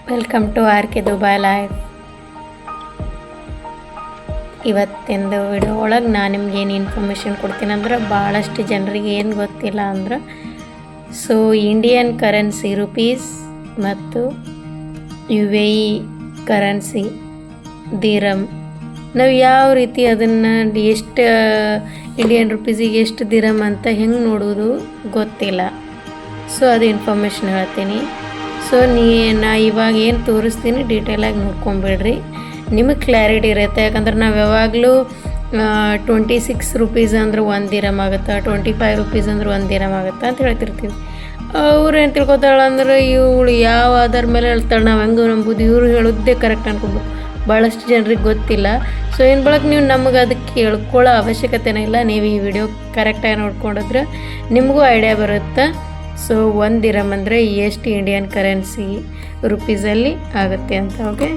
Welcome to R K Dubai life. ಇವತ್ತಿಂದು video ಒಳಗೆ ನಾನು ನಿಮ್ಗೆ ಏನು ಇನ್ಫಾರ್ಮೇಷನ್ ಕೊಡ್ತೀನಿ ಅಂದ್ರೆ ಭಾಳಷ್ಟು ಜನರಿಗೆ ಏನು ಗೊತ್ತಿಲ್ಲ ಅಂದ್ರೆ ಇಂಡಿಯನ್ ಕರೆನ್ಸಿ ರುಪೀಸ್ ಮತ್ತು UAE ಕರೆನ್ಸಿ ದಿರಮ್ ನಾವು ಯಾವ ರೀತಿ ಅದನ್ನು ಎಷ್ಟು ಇಂಡಿಯನ್ ರುಪೀಸಿಗೆ ಎಷ್ಟು ದಿರಮ್ ಅಂತ ಹೆಂಗೆ ನೋಡೋದು ಗೊತ್ತಿಲ್ಲ. ಅದು ಇನ್ಫಾರ್ಮೇಷನ್ ಹೇಳ್ತೀನಿ. ನಾ ಇವಾಗ ಏನು ತೋರಿಸ್ತೀನಿ ಡೀಟೇಲಾಗಿ ನೋಡ್ಕೊಂಬಿಡ್ರಿ, ನಿಮಗೆ ಕ್ಲಾರಿಟಿ ಇರುತ್ತೆ. ಯಾಕಂದ್ರೆ ನಾವು ಯಾವಾಗಲೂ 26 ರೂಪೀಸ್ ಅಂದ್ರೆ 1 ದಿರಮ್ ಆಗುತ್ತೆ, 25 ರೂಪೀಸ್ ಅಂದ್ರೆ 1 ದಿರಮ್ ಆಗುತ್ತೆ ಅಂತ ಹೇಳ್ತಿರ್ತೀವಿ. ಅವ್ರು ಏನು ತಿಳ್ಕೊತಾಳೆ ಅಂದ್ರೆ ಇವಳು ಯಾವ ಆಧಾರ ಮೇಲೆ ಹೇಳ್ತಾಳೆ, ನಾವು ಹೆಂಗೆ ನಂಬೋದು, ಇವ್ರು ಹೇಳೋದೇ ಕರೆಕ್ಟ್ ಅನ್ಕೊಬೇಕು. ಭಾಳಷ್ಟು ಜನರಿಗೆ ಗೊತ್ತಿಲ್ಲ. ಏನು ಬಳಕೆ ನೀವು ನಮಗೆ ಅದಕ್ಕೆ ಕೇಳ್ಕೊಳ್ಳೋ ಅವಶ್ಯಕತೆನೇ ಇಲ್ಲ. ನೀವು ಈ ವಿಡಿಯೋ ಕರೆಕ್ಟಾಗಿ ನೋಡ್ಕೊಂಡಿದ್ರೆ ನಿಮಗೂ ಐಡಿಯಾ ಬರುತ್ತೆ. 1 ದಿರಮ್ ಅಂದರೆ ಎಷ್ಟು ಇಂಡಿಯನ್ ಕರೆನ್ಸಿ ರುಪೀಸಲ್ಲಿ ಆಗುತ್ತೆ ಅಂತ. ಓಕೆ,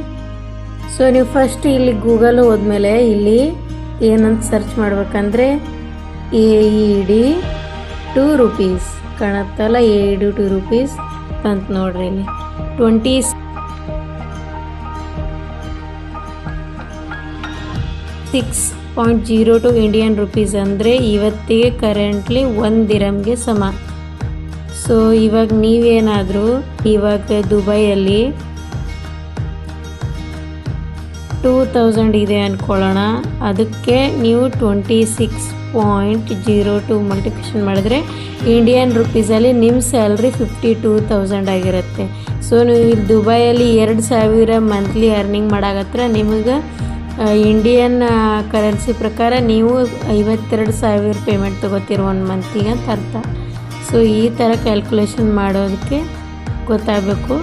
ನೀವು ಫಸ್ಟ್ ಇಲ್ಲಿ ಗೂಗಲ್ ಹೋದ್ಮೇಲೆ ಇಲ್ಲಿ ಏನಂತ ಸರ್ಚ್ ಮಾಡ್ಬೇಕಂದ್ರೆ AED 2 ರೂಪೀಸ್ ಕಾಣುತ್ತಲ್ಲ, AED 2 ರೂಪೀಸ್ ಅಂತ ನೋಡ್ರಿ. ಇಲ್ಲಿ 26.02 ಇಂಡಿಯನ್ ರುಪೀಸ್ ಅಂದರೆ ಇವತ್ತಿಗೆ ಕರೆಂಟ್ಲಿ 1 ದಿರಮ್ಗೆ ಸಮ. ಇವಾಗ ನೀವೇನಾದರೂ ಇವಾಗ ದುಬೈಯಲ್ಲಿ 2000 ಇದೆ ಅಂದ್ಕೊಳ್ಳೋಣ, ಅದಕ್ಕೆ ನೀವು 26.02 ಮಲ್ಟಿಪ್ಲಿಕೇಶನ್ ಮಾಡಿದ್ರೆ ಇಂಡಿಯನ್ ರುಪೀಸಲ್ಲಿ ನಿಮ್ಮ ಸ್ಯಾಲ್ರಿ 52,000 ಆಗಿರುತ್ತೆ. ನೀವು ಇಲ್ಲಿ ದುಬೈಯಲ್ಲಿ 2,000 ಮಂತ್ಲಿ ಅರ್ನಿಂಗ್ ಮಾಡಾಕತ್ರ ನಿಮಗೆ ಇಂಡಿಯನ್ ಕರೆನ್ಸಿ ಪ್ರಕಾರ ನೀವು 52,000 ಪೇಮೆಂಟ್ ತೊಗೋತೀರಿ 1 ಮಂತಿಗೆ ಅಂತ ಅರ್ಥ. ಈ ಥರ ಕ್ಯಾಲ್ಕುಲೇಷನ್ ಮಾಡೋದಕ್ಕೆ ಗೊತ್ತಾಗಬೇಕು.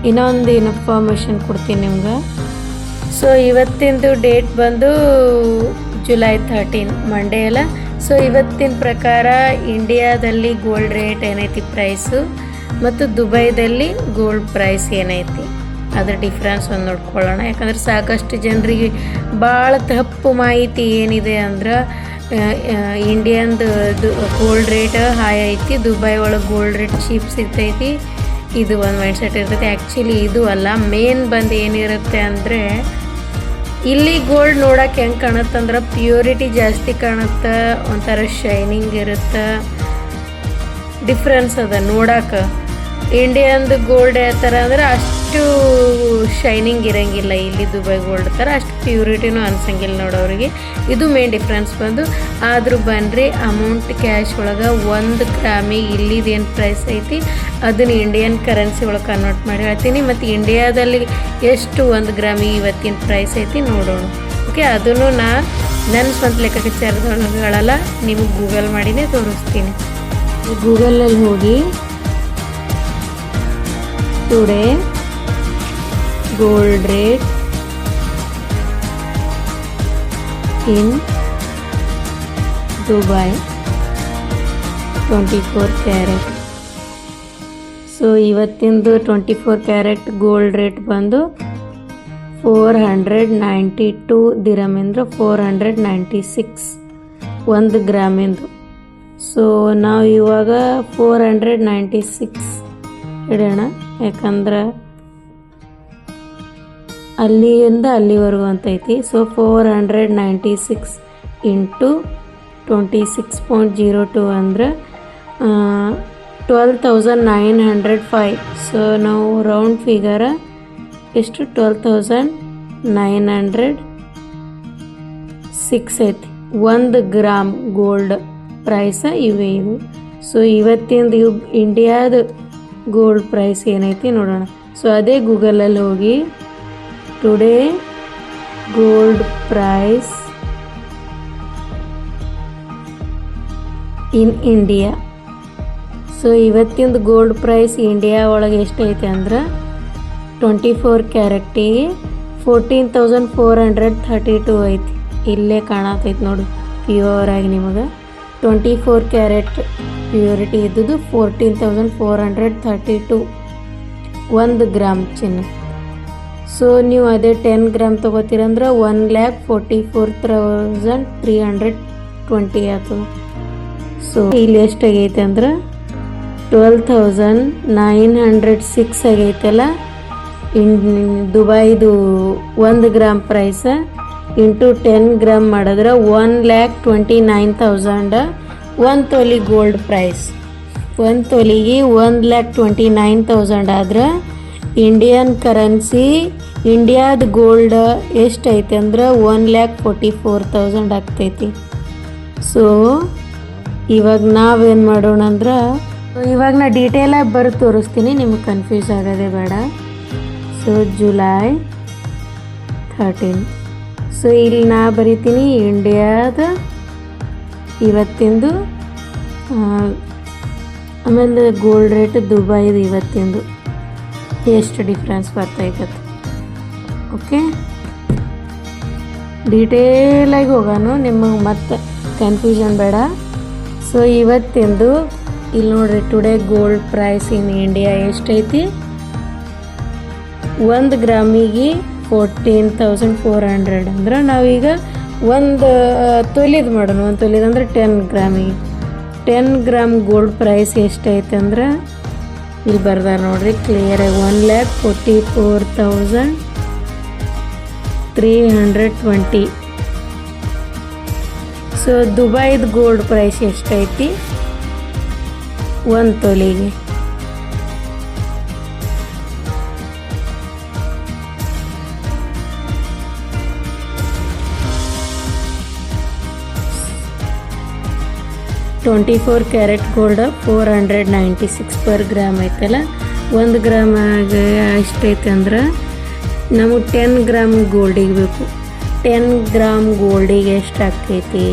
ಇನ್ನೊಂದು ಇನ್ಫಾರ್ಮೇಷನ್ ಕೊಡ್ತೀನಿ ನಿಮ್ಗೆ. ಇವತ್ತಿಂದು ಡೇಟ್ ಬಂದು ಜುಲೈ 13 ಮಂಡೇ ಅಲ್ಲ. ಇವತ್ತಿನ ಪ್ರಕಾರ ಇಂಡಿಯಾದಲ್ಲಿ ಗೋಲ್ಡ್ ರೇಟ್ ಏನೈತಿ ಪ್ರೈಸು ಮತ್ತು ದುಬೈದಲ್ಲಿ ಗೋಲ್ಡ್ ಪ್ರೈಸ್ ಏನೈತಿ ಅದ್ರ ಡಿಫ್ರೆನ್ಸ್ ಒಂದು ನೋಡ್ಕೊಳ್ಳೋಣ. ಯಾಕಂದ್ರೆ ಸಾಕಷ್ಟು ಜನರಿಗೆ ಭಾಳ ತಪ್ಪು ಮಾಹಿತಿ ಏನಿದೆ ಅಂದ್ರೆ ಇಂಡಿಯನ್ದು ಗೋಲ್ಡ್ ರೇಟ್ ಹೈ ಐತಿ, ದುಬೈ ಒಳಗೆ ಗೋಲ್ಡ್ ರೇಟ್ ಚೀಪ್ ಸಿಗ್ತೈತಿ, ಇದು ಒಂದು ಮೈಂಡ್ಸೆಟ್ ಇರ್ತೈತಿ. ಆ್ಯಕ್ಚುಲಿ ಇದು ಅಲ್ಲ. ಮೇನ್ ಬಂದು ಏನಿರುತ್ತೆ ಅಂದರೆ ಇಲ್ಲಿ ಗೋಲ್ಡ್ ನೋಡೋಕೆ ಹೆಂಗೆ ಕಾಣುತ್ತಂದ್ರೆ ಪ್ಯೂರಿಟಿ ಜಾಸ್ತಿ ಕಾಣುತ್ತೆ, ಒಂಥರ ಶೈನಿಂಗ್ ಇರುತ್ತೆ, ಡಿಫ್ರೆನ್ಸ್ ಅದ ನೋಡೋಕೆ. ಇಂಡಿಯನ್ದು ಗೋಲ್ಡ್ ಯಾವ ಥರ ಅಂದ್ರೆ ಅಷ್ಟು ಶೈನಿಂಗ್ ಇರೋಂಗಿಲ್ಲ, ಇಲ್ಲಿ ದುಬೈ ಗೋಲ್ಡ್ ಥರ ಅಷ್ಟು ಪ್ಯೂರಿಟಿನೂ ಅನ್ಸಂಗಿಲ್ಲ ನೋಡೋರಿಗೆ. ಇದು ಮೇನ್ ಡಿಫ್ರೆನ್ಸ್ ಬಂದು. ಆದರೂ ಬನ್ನಿರಿ ಅಮೌಂಟ್ ಕ್ಯಾಶ್ ಒಳಗೆ 1 ಗ್ರಾಮಿಗೆ ಇಲ್ಲಿದೇನು ಪ್ರೈಸ್ ಐತಿ ಅದನ್ನು ಇಂಡಿಯನ್ ಕರೆನ್ಸಿ ಒಳಗೆ ಕನ್ವರ್ಟ್ ಮಾಡಿ ಹೇಳ್ತೀನಿ. ಮತ್ತು ಇಂಡಿಯಾದಲ್ಲಿ ಎಷ್ಟು 1 ಗ್ರಾಮಿಗೆ ಇವತ್ತಿನ ಪ್ರೈಸ್ ಐತಿ ನೋಡೋಣ. ಓಕೆ, ಅದನ್ನು ನನ್ನ ಸ್ವಂತ ಲೆಕ್ಕಾಚಾರದೊಳಗೆ ಹೇಳಲ್ಲ, ನಿಮಗೆ ಗೂಗಲ್ ಮಾಡಿನೇ ತೋರಿಸ್ತೀನಿ. ಗೂಗಲಲ್ಲಿ ಹೋಗಿ today gold rate in Dubai 24 carat. ಇವತ್ತಿಂದು 24 ಕ್ಯಾರೆಟ್ ಗೋಲ್ಡ್ ರೇಟ್ ಬಂದು 492 ದಿರಮ್ ಅಂದ್ರೆ 496 1 ಗ್ರಾಮಿಂದು. ನಾವು ಇವಾಗ 496 ಇಡೋಣ, ಯಾಕಂದ್ರೆ ಅಲ್ಲಿಂದ ಅಲ್ಲಿವರೆಗೂ ಅಂತೈತಿ. 496 ಇಂಟು 26.02 ಅಂದ್ರೆ 12,905. ನಾವು ರೌಂಡ್ ಫಿಗರ ಎಷ್ಟು 12,906 ಐತಿ 1 ಗ್ರಾಮ್ ಗೋಲ್ಡ್ ಪ್ರೈಸ ಇವು. ಇವತ್ತಿಂದು ಇಂಡಿಯಾದ ಗೋಲ್ಡ್ ಪ್ರೈಸ್ ಏನೈತಿ ನೋಡೋಣ. ಅದೇ ಗೂಗಲಲ್ಲಿ ಹೋಗಿ today gold price in India. ಇವತ್ತಿಂದು ಗೋಲ್ಡ್ ಪ್ರೈಸ್ ಇಂಡಿಯಾ ಒಳಗೆ ಎಷ್ಟೈತೆ ಅಂದ್ರೆ 24 ಕ್ಯಾರೆಕ್ಟಿಗೆ 14,432 ಐತಿ. ಇಲ್ಲೇ ಕಾಣತೈತಿ ನೋಡಿ ಪ್ಯೂರ್ ಆಗಿ ನಿಮಗೆ. 24 ಕ್ಯಾರೆಟ್ ಪ್ಯೂರಿಟಿ ಇದ್ದದ್ದು 14,432 1 ಗ್ರಾಮ್ ಚಿನ್ನ. ನೀವು ಅದೇ 10 ಗ್ರಾಮ್ ತೊಗೋತೀರಂದ್ರೆ 1,44,320 ಆಗ್ತದೆ. ಸೊ ಇಲ್ಲಿ ಎಷ್ಟಾಗೈತೆ ಅಂದ್ರೆ 12,906 ಆಗೈತಲ್ಲ. ದುಬೈದು 1 ಗ್ರಾಮ್ ಪ್ರೈಸ್ ಇಂಟು 10 ಗ್ರಾಮ್ ಮಾಡಿದ್ರೆ 1,29,000. 1 ತೊಲಿ ಗೋಲ್ಡ್ ಪ್ರೈಸ್ 1 ತೊಲಿಗೆ 1,29,000 ಆದ್ರೆ ಇಂಡಿಯನ್ ಕರೆನ್ಸಿ ಇಂಡಿಯಾದ ಗೋಲ್ಡ್ ಎಷ್ಟೈತೆ ಅಂದ್ರೆ 1,44,000 ಆಗ್ತೈತಿ. ಸೊ ಇವಾಗ ನಾವೇನು ಮಾಡೋಣ ಅಂದ್ರೆ ಇವಾಗ ನಾ ಡೀಟೇಲಾಗಿ ಬರೆದು ತೋರಿಸ್ತೀನಿ, ನಿಮ್ಗೆ ಕನ್ಫ್ಯೂಸ್ ಆಗೋದೇ ಬೇಡ. So July 13. ಸೊ ಇಲ್ಲಿ ನಾ ಬರಿತೀನಿ ಇಂಡಿಯಾದ ಇವತ್ತಿಂದು, ಆಮೇಲೆ ಗೋಲ್ಡ್ ರೇಟ್ ದುಬೈದು ಇವತ್ತಿಂದು ಎಷ್ಟು ಡಿಫ್ರೆನ್ಸ್ ಬರ್ತೈತದ. ಓಕೆ, ಡೀಟೇಲಾಗಿ ಹೋಗೋಣ, ನಿಮಗೆ ಮತ್ತೆ ಕನ್ಫ್ಯೂಷನ್ ಬೇಡ. ಸೊ ಇವತ್ತಿಂದು ಇಲ್ಲಿ ನೋಡ್ರಿ, today gold price in India ಎಷ್ಟೈತಿ? 1 ಗ್ರಾಮಿಗೆ 14,400. ಅಂದ್ರೆ ನಾವೀಗ 1 ತೊಲಿದು ಮಾಡೋಣ. 1 ತೊಲಿದು ಅಂದ್ರೆ 10 ಗ್ರಾಮಿಗೆ 10 ಗ್ರಾಮ್ ಗೋಲ್ಡ್ ಪ್ರೈಸ್ ಎಷ್ಟೈತೆ ಅಂದ್ರೆ ಇಲ್ಲಿ ಬರ್ದಾರ ನೋಡ್ರಿ ಕ್ಲಿಯರಾಗಿ, 1,44,320. ಸೊ ದುಬೈದು ಗೋಲ್ಡ್ ಪ್ರೈಸ್ ಎಷ್ಟೈತಿ 1 ತೊಲಿಗೆ? $24 ಕ್ಯಾರೆಟ್ ಗೋಲ್ಡ್ 496 ಪರ್ ಗ್ರಾಮ್ ಐತಲ್ಲ. 1 ಗ್ರಾಮಾಗ ಎಷ್ಟೈತೆ ಅಂದ್ರೆ ನಮಗೆ 10 ಗ್ರಾಮ್ ಗೋಲ್ಡಿಗೆ ಬೇಕು. 10 ಗ್ರಾಮ್ ಗೋಲ್ಡಿಗೆ ಎಷ್ಟು ಆಗ್ತೈತಿ?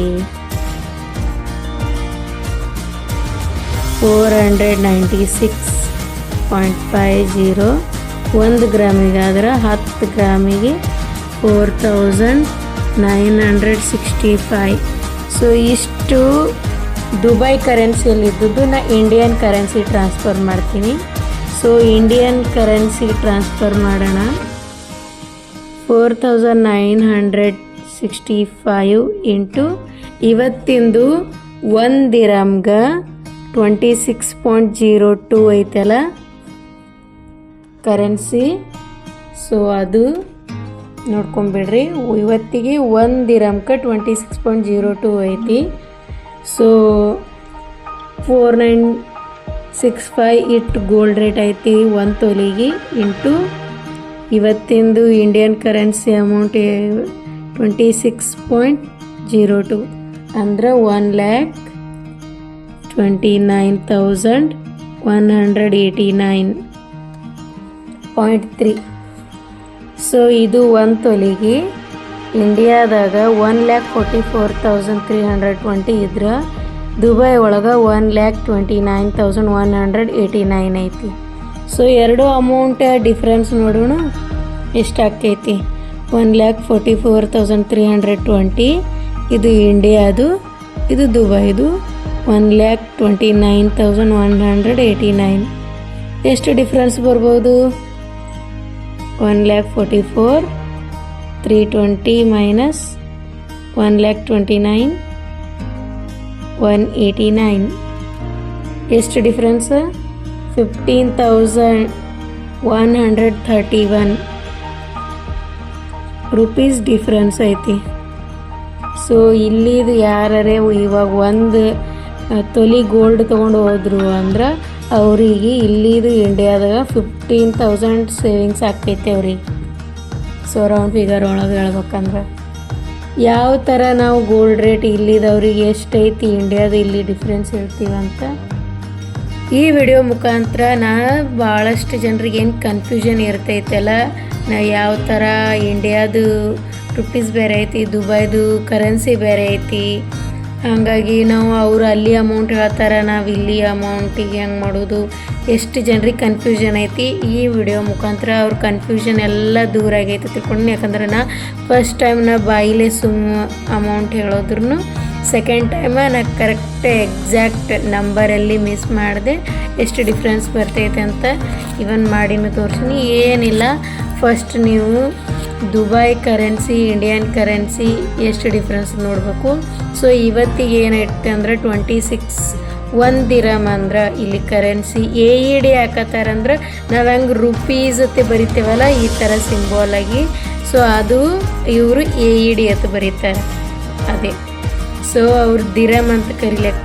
496.50. 1 ಗ್ರಾಮಿಗಾದ್ರೆ 10 ಗ್ರಾಮಿಗೆ 4,965. ಸೊ ಇಷ್ಟು ದುಬೈ ಕರೆನ್ಸಿಯಲ್ಲಿದ್ದು ನಾ ಇಂಡಿಯನ್ ಕರೆನ್ಸಿ ಟ್ರಾನ್ಸ್ಫರ್ ಮಾಡ್ತೀನಿ. ಸೊ ಇಂಡಿಯನ್ ಕರೆನ್ಸಿ ಟ್ರಾನ್ಸ್ಫರ್ ಮಾಡೋಣ. 4,965 ಇಂಟು ಇವತ್ತಿಂದು 1 ದಿರಮ್ಗೆ 26.02 ಐತಲ್ಲ ಕರೆನ್ಸಿ. ಸೊ ಅದು ನೋಡ್ಕೊಂಬಿಡ್ರಿ, ಇವತ್ತಿಗೆ 1 ದಿರಮ್ಗೆ 26.02 ಐತಿ. ಸೊ 4,965 ಇಟ್ಟು ಗೋಲ್ಡ್ ರೇಟ್ ಐತಿ 1 ತೊಲಿಗೆ ಇಂಟು ಇವತ್ತಿಂದು ಇಂಡಿಯನ್ ಕರೆನ್ಸಿ ಅಮೌಂಟ್ 26.02 ಅಂದ್ರೆ 1,29,189.3. ಸೊ ಇದು 1 ತೊಲಿಗೆ ಇಂಡಿಯಾದಾಗ 1,44,320 ಇದ್ರೆ ದುಬೈ ಒಳಗೆ 1,29,189 ಐತಿ. ಸೊ ಎರಡು ಅಮೌಂಟ್ ಡಿಫ್ರೆನ್ಸ್ ನೋಡೋಣ ಎಷ್ಟಾಗ್ತೈತಿ. 1,44,320 ಇದು ಇಂಡಿಯಾದು, ಇದು ದುಬೈದು 1,29,189. ಎಷ್ಟು ಡಿಫ್ರೆನ್ಸ್ ಬರ್ಬೋದು? 1,44,320 ಮೈನಸ್ 1,29,189. ಎಷ್ಟು ಡಿಫ್ರೆನ್ಸ್? 15,131 ರುಪೀಸ್ ಡಿಫ್ರೆನ್ಸ್ ಐತಿ. ಸೊ ಇಲ್ಲಿದು ಯಾರೇ ಇವಾಗ 1 ತೊಲಿ ಗೋಲ್ಡ್ ತೊಗೊಂಡು ಹೋದ್ರು ಅಂದ್ರೆ ಅವರಿಗೆ ಇಲ್ಲಿದು ಇಂಡಿಯಾದಾಗ 15,000 ಸೇವಿಂಗ್ಸ್ ಆಗ್ತೈತೆ ಅವ್ರಿಗೆ. ಸೊ ರೌಂಡ್ ಫಿಗರ್ ಒಳಗೆ ಹೇಳ್ಬೇಕಂದ್ರೆ ಯಾವ ಥರ ನಾವು ಗೋಲ್ಡ್ ರೇಟ್ ಇಲ್ಲಿದವ್ರಿಗೆ ಎಷ್ಟೈತಿ ಇಂಡಿಯಾದ ಇಲ್ಲಿ ಡಿಫ್ರೆನ್ಸ್ ಹೇಳ್ತೀವಂತ ಈ ವಿಡಿಯೋ ಮುಖಾಂತರ ನಾ ಭಾಳಷ್ಟು ಜನರಿಗೆ ಏನು ಕನ್ಫ್ಯೂಷನ್ ಇರ್ತೈತಲ್ಲ, ನಾ ಯಾವ ಥರ ಇಂಡಿಯಾದು ರುಪೀಸ್ ಬೇರೆ ಐತಿ, ದುಬೈದು ಕರೆನ್ಸಿ ಬೇರೆ ಐತಿ, ಹಾಗಾಗಿ ನಾವು ಅವರು ಅಲ್ಲಿ ಅಮೌಂಟ್ ಹೇಳ್ತಾರೆ, ನಾವು ಇಲ್ಲಿ ಅಮೌಂಟಿಗೆ ಹೆಂಗೆ ಮಾಡೋದು, ಎಷ್ಟು ಜನರಿಗೆ ಕನ್ಫ್ಯೂಷನ್ ಐತಿ. ಈ ವಿಡಿಯೋ ಮುಖಾಂತರ ಅವ್ರ ಕನ್ಫ್ಯೂಷನ್ ಎಲ್ಲ ದೂರ ಆಗೈತೆ ತಿಳ್ಕೊಂಡು. ಯಾಕಂದ್ರೆ ನಾ ಫಸ್ಟ್ ಟೈಮ್ ನಾ ಬಾಯಿಲೆ ಅಮೌಂಟ್ ಹೇಳಿದ್ರು, ಸೆಕೆಂಡ್ ಟೈಮ ನಾ ಕರೆಕ್ಟ್ ಎಕ್ಸಾಕ್ಟ್ ನಂಬರಲ್ಲಿ ಮಿಸ್ ಮಾಡಿದೆ, ಎಷ್ಟು ಡಿಫ್ರೆನ್ಸ್ ಬರ್ತೈತೆ ಅಂತ ಇವನ್ ಮಾಡಿನೂ ತೋರಿಸ್ತೀನಿ. ಏನಿಲ್ಲ, ಫಸ್ಟ್ ನೀವು ದುಬೈ ಕರೆನ್ಸಿ ಇಂಡಿಯನ್ ಕರೆನ್ಸಿ ಎಷ್ಟು ಡಿಫ್ರೆನ್ಸ್ ನೋಡಬೇಕು. ಸೊ ಇವತ್ತಿಗೆ ಏನಾಯ್ತು ಅಂದ್ರೆ 26 1 ದಿರಮ್ ಅಂದ್ರೆ ಇಲ್ಲಿ ಕರೆನ್ಸಿ AED ಹಾಕತ್ತಾರಂದ್ರೆ ನಾವು ಹೆಂಗೆ ರುಪೀಸ್ ಅತ್ತೆ ಬರಿತೇವಲ್ಲ ಈ ಥರ ಸಿಂಬಾಲ್ ಆಗಿ. ಸೊ ಅದು ಇವರು AED ಅಂತ ಬರೀತಾರೆ ಅದೇ. ಸೊ ಅವ್ರು ದಿರಮ್ ಅಂತ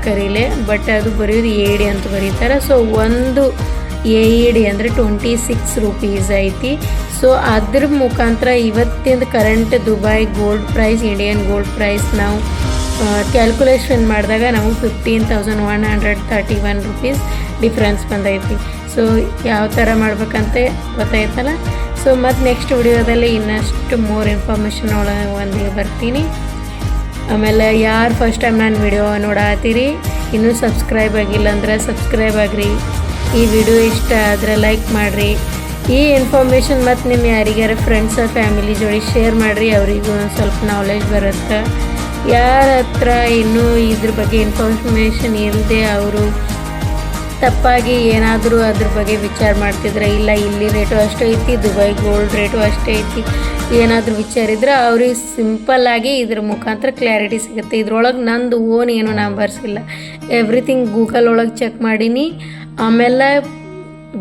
ಕರೀಲೆ ಬಟ್ ಅದು ಬರೆಯೋದು AED ಅಂತ ಬರೀತಾರೆ. ಸೊ ಒಂದು AED ಅಂದರೆ 26 ರೂಪೀಸ್ ಐತಿ. ಸೊ ಅದ್ರ ಮುಖಾಂತರ ಇವತ್ತಿಂದ current Dubai gold price Indian gold price ನಾವು ಕ್ಯಾಲ್ಕುಲೇಷನ್ ಮಾಡಿದಾಗ ನಾವು 15,131 ರೂಪೀಸ್ ಡಿಫ್ರೆನ್ಸ್ ಬಂದೈತಿ. ಸೊ ಯಾವ ಥರ ಮಾಡ್ಬೇಕಂತ ಗೊತ್ತಾಯ್ತಲ್ಲ. ಸೊ ಮತ್ತು ನೆಕ್ಸ್ಟ್ ವಿಡಿಯೋದಲ್ಲಿ ಇನ್ನಷ್ಟು ಮೋರ್ ಇನ್ಫಾರ್ಮೇಷನ್ ಒಂದಿಗೆ ಬರ್ತೀನಿ. ಆಮೇಲೆ ಯಾರು ಫಸ್ಟ್ ಟೈಮ್ ನಾನು ವಿಡಿಯೋ ನೋಡತ್ತೀರಿ ಇನ್ನೂ ಸಬ್ಸ್ಕ್ರೈಬ್ ಆಗಿಲ್ಲ ಅಂದ್ರೆ ಸಬ್ಸ್ಕ್ರೈಬ್ ಆಗಿರಿ. ಈ ವಿಡಿಯೋ ಇಷ್ಟ ಆದರೆ ಲೈಕ್ ಮಾಡಿರಿ. ಈ ಇನ್ಫಾರ್ಮೇಷನ್ ಮತ್ತು ನಿಮ್ಮ ಯಾರಿಗಾರ ಫ್ರೆಂಡ್ಸ್ ಫ್ಯಾಮಿಲಿ ಜೋಡಿ ಶೇರ್ ಮಾಡಿರಿ, ಅವರಿಗೂ ಒಂದು ಸ್ವಲ್ಪ ನಾಲೆಜ್ ಬರುತ್ತೆ. ಯಾರ ಹತ್ರ ಇನ್ನೂ ಇದ್ರ ಬಗ್ಗೆ ಇನ್ಫಾರ್ಮೇಷನ್ ಇಲ್ಲದೆ ಅವರು ತಪ್ಪಾಗಿ ಏನಾದರೂ ಅದ್ರ ಬಗ್ಗೆ ವಿಚಾರ ಮಾಡ್ತಿದ್ರೆ, ಇಲ್ಲ ಇಲ್ಲಿ ರೇಟು ಅಷ್ಟೇ ಐತಿ ದುಬೈ ಗೋಲ್ಡ್ ರೇಟು ಅಷ್ಟೇ ಐತಿ ಏನಾದರೂ ವಿಚಾರಿದ್ರೆ ಅವ್ರಿಗೆ ಸಿಂಪಲ್ಲಾಗಿ ಇದ್ರ ಮುಖಾಂತರ ಕ್ಲಾರಿಟಿ ಸಿಗುತ್ತೆ. ಇದ್ರೊಳಗೆ ನಂದು ಓನ್ ಏನು ನಂಬರ್ಸ್ ಇಲ್ಲ, ಎವ್ರಿಥಿಂಗ್ ಗೂಗಲ್ ಒಳಗೆ ಚೆಕ್ ಮಾಡೀನಿ. ಆಮೇಲೆ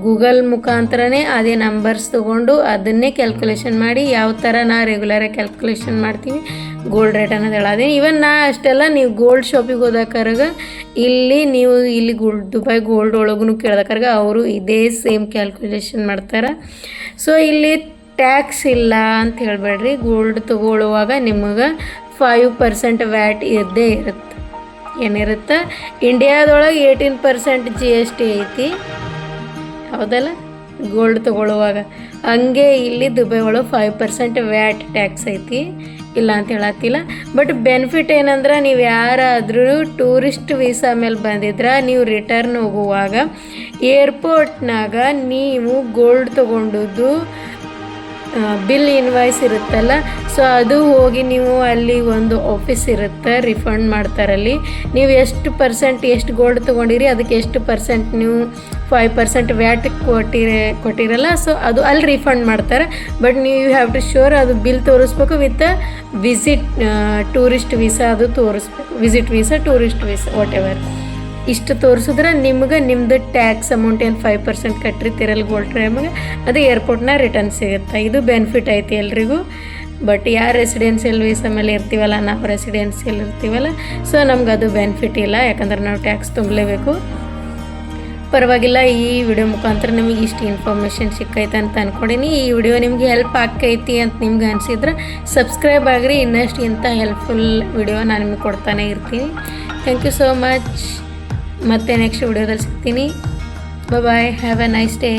ಗೂಗಲ್ ಮುಖಾಂತರನೇ ಅದೇ ನಂಬರ್ಸ್ ತೊಗೊಂಡು ಅದನ್ನೇ ಕ್ಯಾಲ್ಕುಲೇಷನ್ ಮಾಡಿ ಯಾವ ಥರ ನಾ ರೆಗ್ಯುಲರಾಗಿ ಕ್ಯಾಲ್ಕುಲೇಷನ್ ಮಾಡ್ತೀವಿ ಗೋಲ್ಡ್ ರೇಟ್ ಅನ್ನೋದು ಹೇಳೋದೇ. ಇವನ್ ನಾ ಅಷ್ಟೆಲ್ಲ ನೀವು ಗೋಲ್ಡ್ ಶಾಪಿಗೆ ಹೋದಾಕರಾಗ ಇಲ್ಲಿ ದುಬೈ ಗೋಲ್ಡ್ ಒಳಗೂ ಕೇಳ್ದಕ್ಕಾಗ ಅವರು ಇದೇ ಸೇಮ್ ಕ್ಯಾಲ್ಕುಲೇಷನ್ ಮಾಡ್ತಾರೆ. ಸೊ ಇಲ್ಲಿ ಟ್ಯಾಕ್ಸ್ ಇಲ್ಲ ಅಂತ ಹೇಳಬೇಡ್ರಿ. ಗೋಲ್ಡ್ ತೊಗೊಳ್ಳುವಾಗ ನಿಮಗೆ 5% ವ್ಯಾಟ್ ಇದ್ದೇ ಇರುತ್ತೆ. ಏನಿರುತ್ತೆ ಇಂಡಿಯಾದೊಳಗೆ 18% GST ಐತಿ ಹೌದಲ್ಲ ಗೋಲ್ಡ್ ತೊಗೊಳ್ಳುವಾಗ. ಹಂಗೆ ಇಲ್ಲಿ ದುಬೈ ಒಳಗೆ 5% ವ್ಯಾಟ್ ಟ್ಯಾಕ್ಸ್ ಐತಿ, ಇಲ್ಲ ಅಂತ ಹೇಳತ್ತಿಲ್ಲ. ಬಟ್ ಬೆನಿಫಿಟ್ ಏನಂದ್ರೆ ನೀವು ಯಾರಾದರೂ ಟೂರಿಸ್ಟ್ ವೀಸಾ ಮೇಲೆ ಬಂದಿದ್ರೆ ನೀವು ರಿಟರ್ನ್ ಹೋಗುವಾಗ ಏರ್ಪೋರ್ಟ್ನಾಗ ನೀವು ಗೋಲ್ಡ್ ತೊಗೊಂಡದ್ದು ಬಿಲ್ ಇನ್ವಾಯ್ಸ್ ಇರುತ್ತಲ್ಲ, ಸೊ ಅದು ಹೋಗಿ ನೀವು ಅಲ್ಲಿ ಒಂದು ಆಫೀಸ್ ಇರುತ್ತೆ ರಿಫಂಡ್ ಮಾಡ್ತಾರಲ್ಲಿ. ನೀವು ಎಷ್ಟು ಗೋಲ್ಡ್ ತೊಗೊಂಡಿರಿ ಅದಕ್ಕೆ ಎಷ್ಟು ಪರ್ಸೆಂಟ್ ನೀವು 5% ವ್ಯಾಟ್ ಕೊಟ್ಟಿರಲ್ಲ, ಸೊ ಅದು ಅಲ್ಲಿ ರಿಫಂಡ್ ಮಾಡ್ತಾರೆ. ಬಟ್ ನೀವು ಹ್ಯಾವ್ ಟು ಶೋರ್ ಅದು ಬಿಲ್ ತೋರಿಸ್ಬೇಕು ವಿತ್ ವಿಸಿಟ್ ಟೂರಿಸ್ಟ್ ವೀಸಾ ಅದು ತೋರಿಸ್ಬೇಕು. Visit visa tourist visa what ever ಇಷ್ಟು ತೋರಿಸಿದ್ರೆ ನಿಮ್ಮದು ಟ್ಯಾಕ್ಸ್ ಅಮೌಂಟ್ ಏನು 5% ಕಟ್ಟಿರ್ತೀರಲ್ಲ ಗೋಲ್ಡ್ ಟೈಮಿಗೆ ಅದು ಏರ್ಪೋರ್ಟ್ನ ರಿಟರ್ನ್ ಸಿಗುತ್ತೆ. ಇದು ಬೆನಿಫಿಟ್ ಐತಿ ಎಲ್ರಿಗೂ. ಬಟ್ ಯಾರು ರೆಸಿಡೆನ್ಸಿಯಲ್ ವೀಸಾ ಮೇಲೆ ಇರ್ತೀವಲ್ಲ, ನಾವು ರೆಸಿಡೆನ್ಸಿಯಲ್ ಇರ್ತೀವಲ್ಲ, ಸೊ ನಮ್ಗೆ ಅದು ಬೆನಿಫಿಟ್ ಇಲ್ಲ, ಯಾಕಂದ್ರೆ ನಾವು ಟ್ಯಾಕ್ಸ್ ತುಂಬಲೇಬೇಕು. ಪರವಾಗಿಲ್ಲ, ಈ ವಿಡಿಯೋ ಮುಖಾಂತರ ನಿಮಗೆ ಇಷ್ಟು ಇನ್ಫಾರ್ಮೇಷನ್ ಸಿಕ್ಕೈತೆ ಅಂತ ಅಂದ್ಕೊಂಡಿನಿ. ಈ ವಿಡಿಯೋ ನಿಮಗೆ ಹೆಲ್ಪ್ ಆಕೈತಿ ಅಂತ ನಿಮ್ಗೆ ಅನಿಸಿದ್ರೆ ಸಬ್ಸ್ಕ್ರೈಬ್ ಆಗಿರಿ. ಇನ್ನಷ್ಟು ಇಂಥ ಹೆಲ್ಪ್ಫುಲ್ ವಿಡಿಯೋ ನಾನು ನಿಮಗೆ ಕೊಡ್ತಾನೆ ಇರ್ತೀನಿ. Thank you so much. ಮತ್ತೆ ನೆಕ್ಸ್ಟ್ ವಿಡಿಯೋದಲ್ಲಿ ಸಿಗ್ತೀನಿ. Bye, have a nice day.